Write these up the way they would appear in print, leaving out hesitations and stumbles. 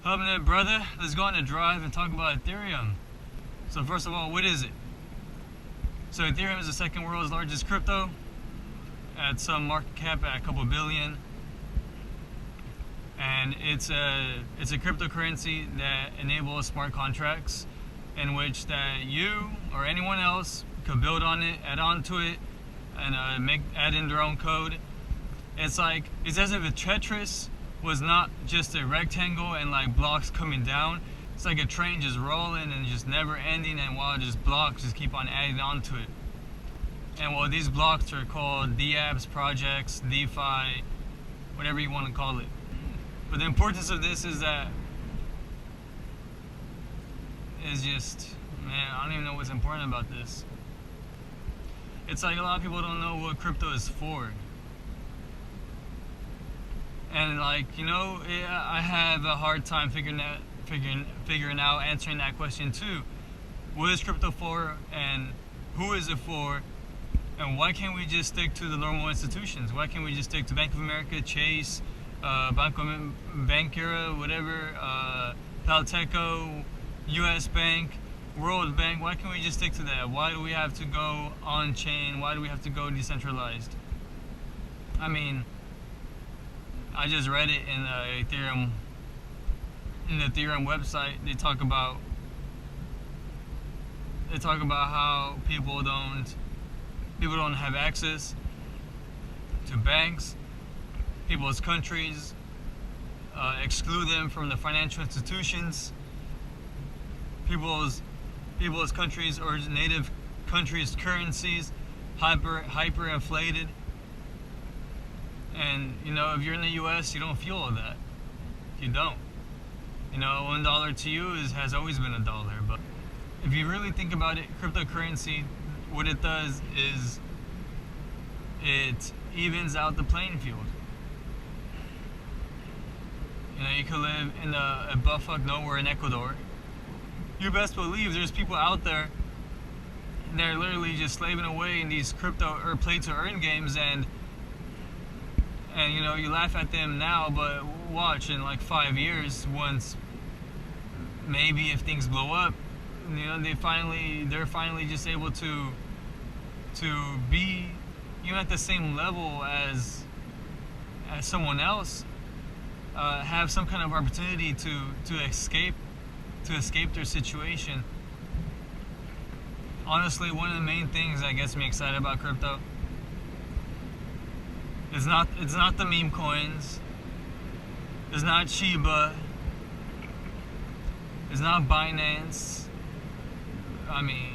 Hubbing it, brother. Let's go on a drive and talk about Ethereum. So first of all, what is it? So Ethereum is the second world's largest crypto at some market cap at a couple billion. And it's a cryptocurrency that enables smart contracts in which that you or anyone else could build on it, add on to it, and add in their own code. It's as if a Tetris was not just a rectangle and like blocks coming down. It's like a train just rolling and just never ending, and while just blocks just keep on adding on to it. And well, these blocks are called dApps, projects, DeFi, whatever you want to call it. But the importance of this is that man, I don't even know what's important about this. It's like a lot of people don't know what crypto is for. And like, I have a hard time figuring out answering that question too. What is crypto for, and who is it for, and why can't we just stick to the normal institutions? Why can't we just stick to Bank of America, Chase, Bankera, whatever, Palteco, US Bank, World Bank? Why can't we just stick to that? Why do we have to go on chain? Why do we have to go decentralized? I mean, I just read it in the Ethereum website. They talk about how people don't have access to banks. People's countries exclude them from the financial institutions. People's countries or native countries' currencies hyper inflated. And if you're in the U.S., you don't feel all that. You don't. $1 to you has always been $1. But if you really think about it, cryptocurrency, what it does is it evens out the playing field. You could live in a buttfuck nowhere in Ecuador. You best believe there's people out there, and they're literally just slaving away in these crypto or play to earn games, and you laugh at them now, but watch in like 5 years, once maybe if things blow up, they're finally just able to be at the same level as someone else, have some kind of opportunity to escape their situation. Honestly, one of the main things that gets me excited about crypto it's not the meme coins. It's not Shiba. It's not Binance. I mean,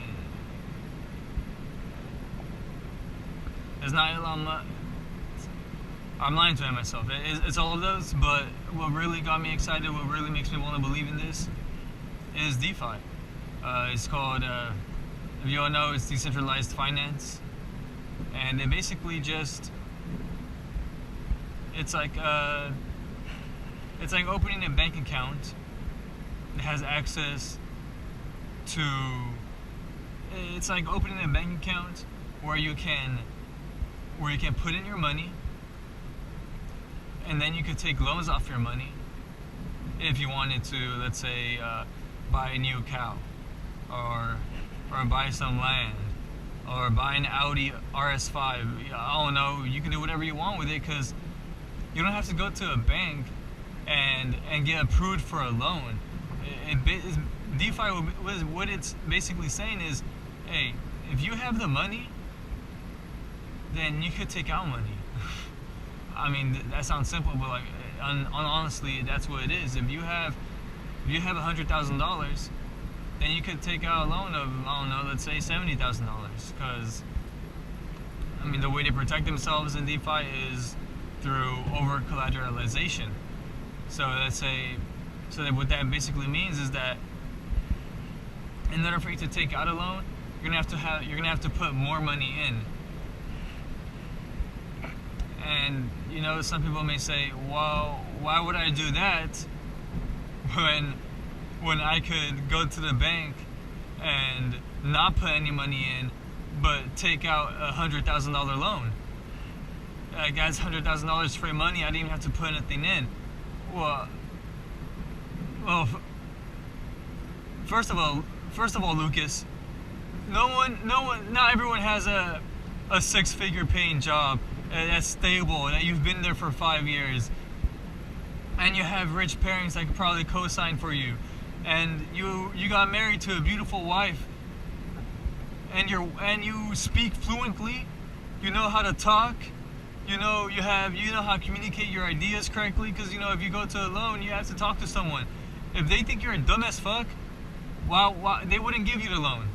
it's not Elon Musk. I'm lying to myself. It's all of those, but what really got me excited, what really makes me want to believe in this, is DeFi. It's called, if you all know, it's decentralized finance, and it basically just it's like opening a bank account that has access to. It's like opening a bank account where you can put in your money, and then you could take loans off your money if you wanted to. Let's say buy a new cow, or buy some land, or buy an Audi RS5. I don't know. You can do whatever you want with it, because you don't have to go to a bank and get approved for a loan. DeFi, what it's basically saying is, hey, if you have the money, then you could take out money. I mean, that sounds simple, but like, honestly, that's what it is. If you have $100,000, then you could take out a loan of, I don't know, let's say $70,000, because I mean, the way they protect themselves in DeFi is through over collateralization. So what that basically means is that in order for you to take out a loan, you're gonna have to put more money in. And some people may say, well, why would I do that when I could go to the bank and not put any money in, but take out a $100,000 loan? Guys, $100,000 free money. I didn't even have to put anything in. Well, well, first of all, Lucas, not everyone has a six-figure paying job that's stable, that you've been there for 5 years, and you have rich parents that could probably co-sign for you, and you got married to a beautiful wife, and you speak fluently, you know how to talk, you know how to communicate your ideas correctly, because if you go to a loan, you have to talk to someone. If they think you're a dumb as fuck, why they wouldn't give you the loan.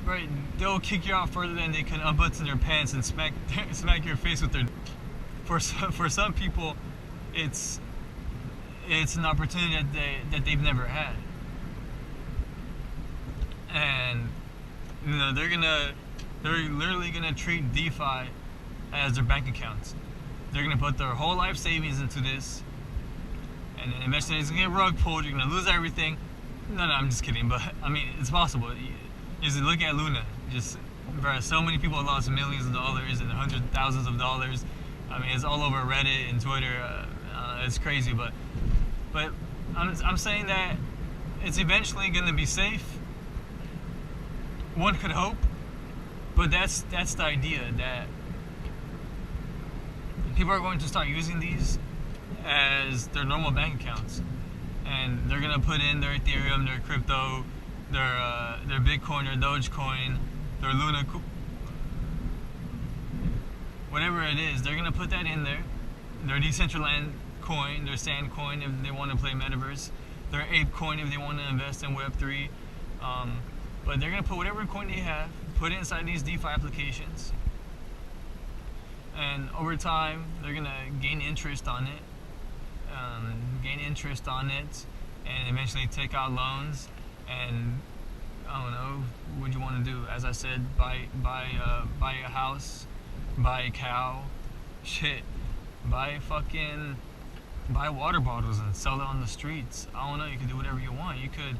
Right, they'll kick you out further than they can unbutton their pants and smack your face with their. For some people, it's an opportunity that they've never had, and they're literally gonna treat DeFi as their bank accounts. They're gonna put their whole life savings into this, and then eventually it's gonna get rug pulled. You're gonna lose everything. No, I'm just kidding, but I mean it's possible. Just look at Luna. Bro, so many people have lost millions of dollars and hundreds of thousands of dollars. I mean, it's all over Reddit and Twitter. It's crazy, but I'm saying that it's eventually going to be safe. One could hope, but that's the idea, that people are going to start using these as their normal bank accounts, and they're going to put in their Ethereum, their crypto, their Bitcoin, their Dogecoin, their Luna, whatever it is, they're gonna put that in there. Their Decentraland coin, their Sand coin if they want to play Metaverse, their Ape coin if they want to invest in Web3. But they're gonna put whatever coin they have, put it inside these DeFi applications, and over time they're gonna gain interest on it, and eventually take out loans. And I don't know what you want to do. As I said, buy a house, buy a cow, buy water bottles and sell it on the streets. I don't know. You could do whatever you want. You could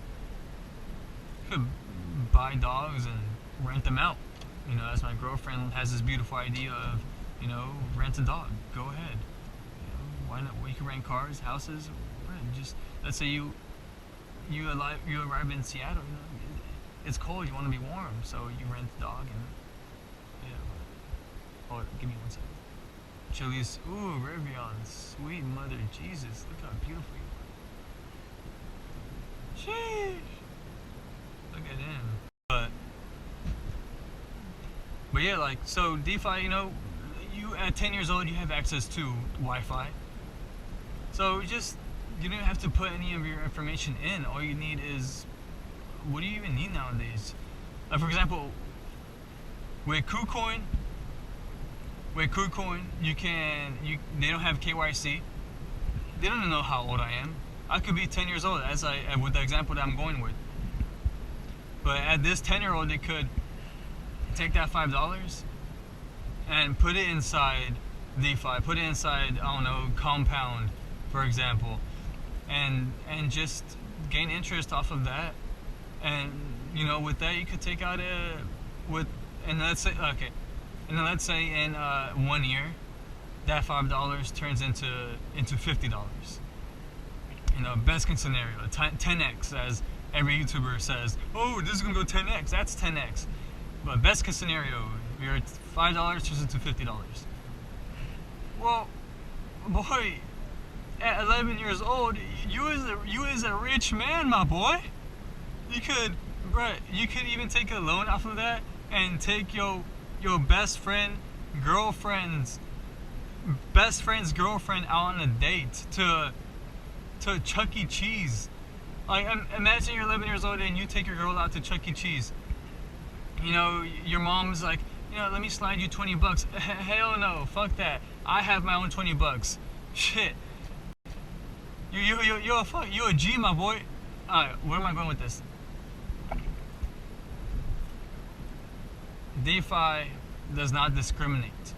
buy dogs and rent them out. As my girlfriend has this beautiful idea of, rent a dog. Go ahead. Why not? Well, you can rent cars, houses. Just let's say you arrive in Seattle, it's cold, you want to be warm, so you rent the dog and hold it, give me 1 second. Chili's, ooh, Rivian, sweet mother Jesus, look how beautiful you are. Sheesh. Look at him. But yeah, so DeFi, you at 10 years old, you have access to Wi-Fi. So you don't have to put any of your information in. All you need is, what do you even need nowadays? For example, with KuCoin, they don't have KYC. They don't know how old I am. I could be 10 years old, with the example that I'm going with. But at this 10-year-old, they could take that $5 and put it inside DeFi, put it inside, I don't know, Compound, for example. And just gain interest off of that, and with that you could take out let's say in 1 year that $5 turns into $50. Best case scenario, 10x, as every YouTuber says. Oh, this is gonna go 10x. That's 10x. But best case scenario, your $5 turns into $50. Well, boy, at 11 years old, you is a rich man, my boy. You could even take a loan off of that and take your best friend's girlfriend out on a date to Chuck E. Cheese. Imagine you're 11 years old and you take your girl out to Chuck E. Cheese. Your mom's like, let me slide you $20. Hell no, fuck that. I have my own $20. Shit. You a G, my boy. Alright, where am I going with this? DeFi does not discriminate.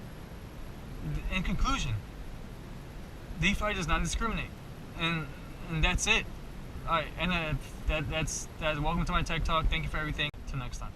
In conclusion, DeFi does not discriminate, and that's it. Alright, and that's welcome to my tech talk. Thank you for everything. Till next time.